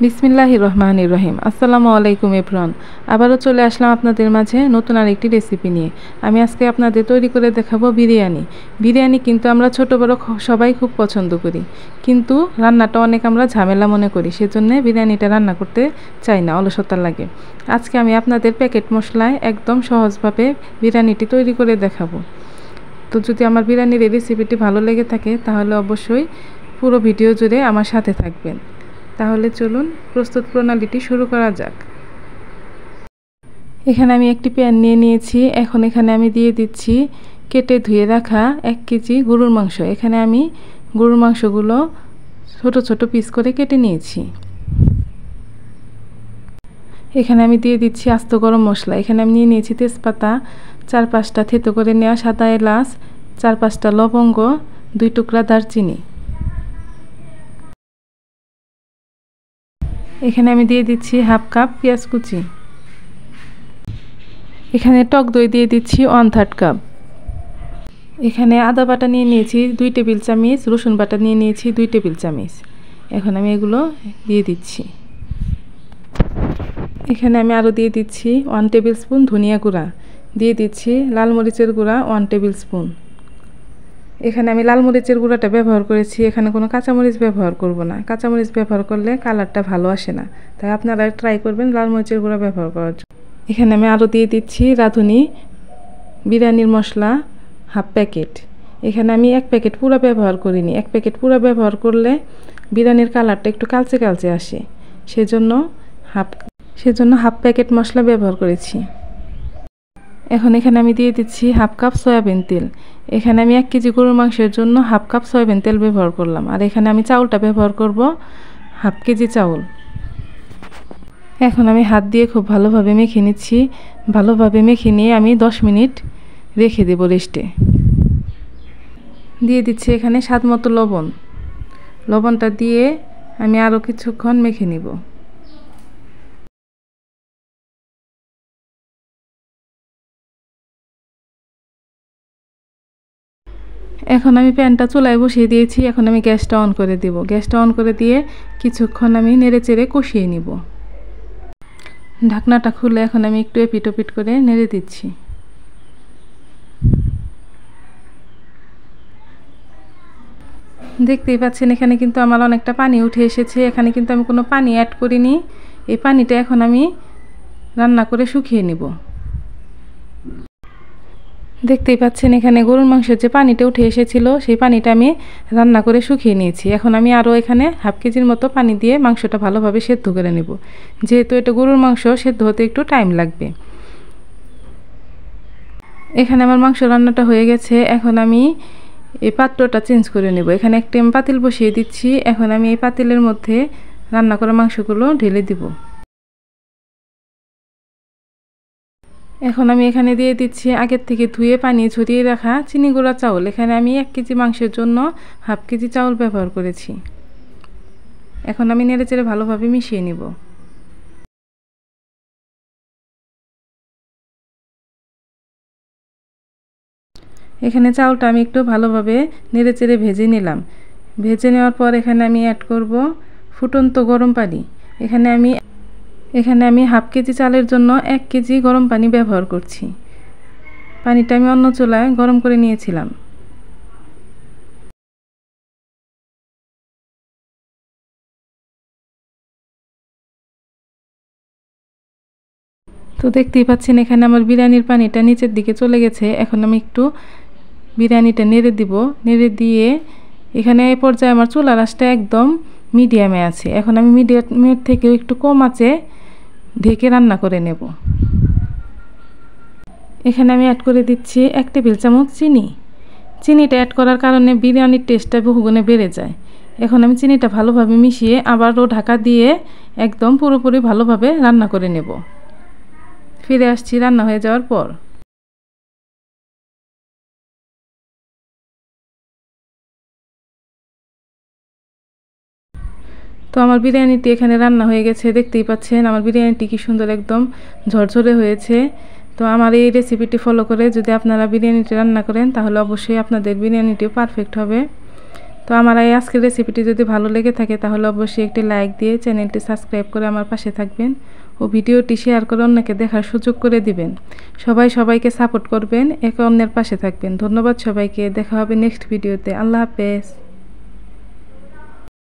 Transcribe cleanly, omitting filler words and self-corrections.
বিসমিল্লাহির রহমানির রহিম। আসসালামু আলাইকুম এভরিওয়ান। আবারও চলে আসলাম আপনাদের মাঝে নতুন আরেকটি রেসিপি নিয়ে। আমি আজকে আপনাদের তৈরি করে দেখাবো বিরিয়ানি। বিরিয়ানি কিন্তু আমরা ছোট বড় সবাই খুব পছন্দ করি, কিন্তু রান্নাটা অনেক আমরা ঝামেলা মনে করি, সেজন্য বিরিয়ানিটা রান্না করতে চাই না, অলসতা লাগে। আজকে আমি আপনাদের প্যাকেট মশলায় একদম সহজভাবে বিরিয়ানিটি তৈরি করে দেখাবো। তো যদি আমার বিরিয়ানির এই রেসিপিটি ভালো লেগে থাকে তাহলে অবশ্যই পুরো ভিডিও জুড়ে আমার সাথে থাকবেন। তাহলে চলুন প্রস্তুত প্রণালীটি শুরু করা যাক। এখানে আমি একটি প্যান নিয়ে নিয়েছি। এখন এখানে আমি দিয়ে দিচ্ছি কেটে ধুয়ে রাখা 1 কেজি গরুর মাংস। এখানে আমি গরুর মাংসগুলো ছোট ছোট পিস করে কেটে নিয়েছি। এখানে আমি দিয়ে দিচ্ছি আস্ত গরম মশলা। এখানে আমি নিয়ে নিয়েছি তেজপাতা, 4-5টা থেতো করে নেওয়া সাদা এলাচ, 4-5টা লবঙ্গ, 2 টুকরা দারচিনি। এখানে আমি দিয়ে দিচ্ছি 1/2 কাপ পেঁয়াজ কুচি। এখানে টক দই দিয়ে দিচ্ছি 1/3 কাপ। এখানে আদা বাটা নিয়ে নিয়েছি 2 টেবিল চামচ, রসুন বাটা নিয়ে নিয়েছি 2 টেবিল চামচ। এখন আমি এগুলো দিয়ে দিচ্ছি। এখানে আমি আরও দিয়ে দিচ্ছি 1 টেবিল স্পুন ধনিয়া গুঁড়া, দিয়ে দিচ্ছি লাল মরিচের গুঁড়া 1 টেবিল স্পুন। এখানে আমি লাল মরিচের গুঁড়াটা ব্যবহার করেছি, এখানে কোনো কাঁচামরিচ ব্যবহার করব না। কাঁচামরিচ ব্যবহার করলে কালারটা ভালো আসে না, তাই আপনারা ট্রাই করবেন লাল মরিচের গুঁড়া ব্যবহার করার জন্য। এখানে আমি আরও দিয়ে দিচ্ছি রাঁধুনি বিরিয়ানির মশলা 1/2 প্যাকেট। এখানে আমি 1 প্যাকেট পুরো ব্যবহার করিনি। 1 প্যাকেট পুরো ব্যবহার করলে বিরিয়ানির কালারটা একটু কালচে কালচে আসে, সেজন্য হাফ প্যাকেট মশলা ব্যবহার করেছি। এখন এখানে আমি দিয়ে দিচ্ছি 1/2 কাপ সয়াবিন তেল। এখানে আমি 1 কেজি গরুর মাংসের জন্য 1/2 কাপ সয়াবিন তেল ব্যবহার করলাম। আর এখানে আমি চাউলটা ব্যবহার করব 1/2 কেজি চাউল। এখন আমি হাত দিয়ে খুব ভালোভাবে মেখে নিচ্ছি। ভালোভাবে মেখে নিয়ে আমি 10 মিনিট রেখে দেব রেস্টে। দিয়ে দিচ্ছি এখানে স্বাদ মতো লবণ। লবণটা দিয়ে আমি আরও কিছুক্ষণ মেখে নিব। এখন আমি প্যানটা চুলায় বসিয়ে দিয়েছি। এখন আমি গ্যাসটা অন করে দেব। গ্যাসটা অন করে দিয়ে কিছুক্ষণ আমি নেড়েচেড়ে কষিয়ে নিব। ঢাকনাটা খুলে এখন আমি একটু এপিট ওপিট করে নেড়ে দিচ্ছি। দেখতেই পাচ্ছেন এখানে কিন্তু আমার অনেকটা পানি উঠে এসেছে। এখানে কিন্তু আমি কোনো পানি অ্যাড করিনি। এই পানিটা এখন আমি রান্না করে শুকিয়ে নিব। দেখতেই পাচ্ছেন এখানে গরুর মাংসের যে পানিটা উঠে এসেছিল সেই পানিটা আমি রান্না করে শুকিয়ে নিয়েছি। এখন আমি আরও এখানে 1/2 কেজির মতো পানি দিয়ে মাংসটা ভালোভাবে সেদ্ধ করে নেব, যেহেতু এটা গরুর মাংস সেদ্ধ হতে একটু টাইম লাগবে। এখানে আমার মাংস রান্নাটা হয়ে গেছে। এখন আমি এই পাত্রটা চেঞ্জ করে নেব। এখানে একটি আমি পাতিল বসিয়ে দিচ্ছি। এখন আমি এই পাতিলের মধ্যে রান্না করা মাংসগুলো ঢেলে দিব। এখন আমি এখানে দিয়ে দিচ্ছি আগের থেকে ধুয়ে পানি ঝরিয়ে রাখা চিনি গুঁড়া চাউল। এখানে আমি 1 কেজি মাংসের জন্য 1/2 কেজি চাউল ব্যবহার করেছি। এখন আমি নেড়েচেড়ে ভালোভাবে মিশিয়ে নিব। এখানে চাউলটা আমি একটু ভালোভাবে নেড়েচেড়ে ভেজে নিলাম। ভেজে নেওয়ার পর এখানে আমি অ্যাড করব ফুটন্ত গরম পানি। এখানে আমি 1/2 কেজি চালের জন্য 1 কেজি গরম পানি ব্যবহার করছি। পানিটা আমি অন্য চুলায় গরম করে নিয়েছিলাম। তো দেখতেই পাচ্ছেন এখানে আমার বিরিয়ানির পানিটা নিচের দিকে চলে গেছে। এখন আমি একটু বিরিয়ানিটা নেড়ে দিব। নেড়ে দিয়ে এখানে এই পর্যায়ে আমার চুলার আঁচটা একদম মিডিয়ামে আছে। এখন আমি মিডিয়ামের থেকেও একটু কম আঁচে ঢেকে রান্না করে নেব। এখানে আমি অ্যাড করে দিচ্ছি 1 টেবিল চামচ চিনি। চিনিটা অ্যাড করার কারণে বিরিয়ানির টেস্টটা বহুগুণে বেড়ে যায়। এখন আমি চিনিটা ভালোভাবে মিশিয়ে আবারও ঢাকা দিয়ে একদম পুরোপুরি ভালোভাবে রান্না করে নেব। ফিরে আসছি রান্না হয়ে যাওয়ার পর। তো আমার বিরিয়ানিটি এখানে রান্না হয়ে গেছে। দেখতেই পাচ্ছেন আমার বিরিয়ানিটি কি সুন্দর একদম ঝরঝরে হয়েছে। তো আমার এই রেসিপিটি ফলো করে যদি আপনারা বিরিয়ানিটি রান্না করেন তাহলে অবশ্যই আপনাদের বিরিয়ানিটিও পারফেক্ট হবে। তো তো আমার এই আজকের রেসিপিটি যদি ভালো লেগে থাকে তাহলে অবশ্যই একটি লাইক দিয়ে চ্যানেলটি সাবস্ক্রাইব করে আমার পাশে থাকবেন ও ভিডিওটি শেয়ার করে অন্যকে দেখার সুযোগ করে দিবেন। সবাইকে সাপোর্ট করবেন, একে অন্যের পাশে থাকবেন। ধন্যবাদ সবাইকে। দেখা হবে নেক্সট ভিডিওতে। আল্লাহ হাফেজ।